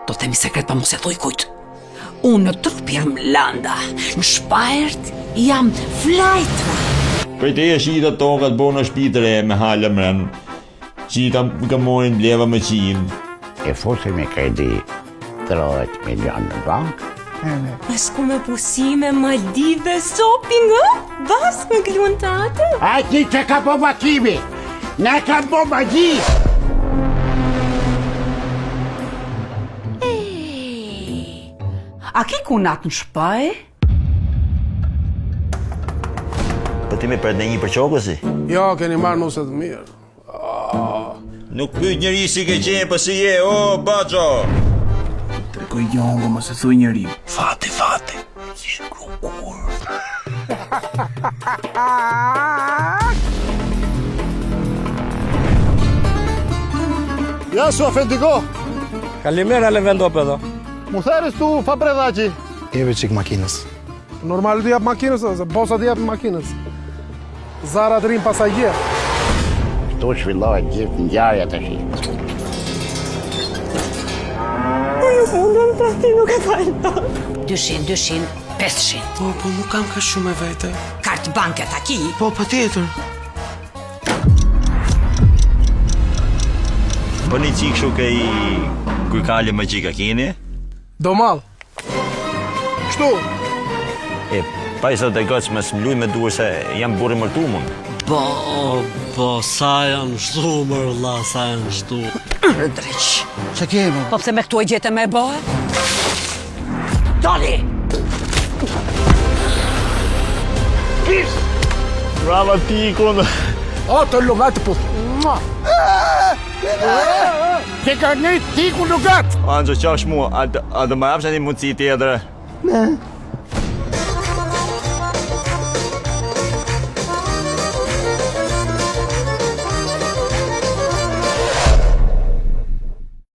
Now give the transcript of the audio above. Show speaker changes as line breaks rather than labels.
Do themi sekret pa mos e thuj kujt. Unë në trup jam Landa, në shpajrt jam Flajtra.
Prej te e shita tokat bo në shpitër e me halë mërën. Qita më morin bleva me qim.
E fusi me kredi 30 milion në bank.
Shku me pushime, Maldive, shopping, bas me kluan të atë.
A ti që ka po makimi, ne ka po magji.
A ki kunat në shpaj?
Po ti me për një për qokësi?
Jo, keni marrë nuset mirë.
Nuk pyet njëri si ke qenë për si je, o, bacho!
Trekoj gjongo, mos e thuj njëri.
Fati. Si shkru kur.
Ja su afendiko.
Kalimera Levendop edhe.
Mu theris tu Fabredaci.
Jeve qik makinës.
Normal të jap makinës, ose bosa të jap makinës. Zara të rinë pasajgjer.
Këtu shvillohet gjithë ngjarja tash.
Fundën të ti nuk e falta.
200, 500.
Po nuk kam ka shumë e vete.
Kartë banket a ki?
Po, pa tjetër.
Po një qikë shu ke i kujkale më qika kini?
Do mal. Kështu.
E, pa i sa të gëcë me s'mluj me duhe se jam burri mërtu mund.
Po, sa janë shtu, mërla, sa janë shtu.
Dreq.
Që kemi?
Po pse me këtu e gjete me e bëhe? Dali!
Brava ti, kone.
O, të lugat të puth.
Që ka një tiku lugat.
Anxo, qash mua, a do më apsha një mundësi tjetër?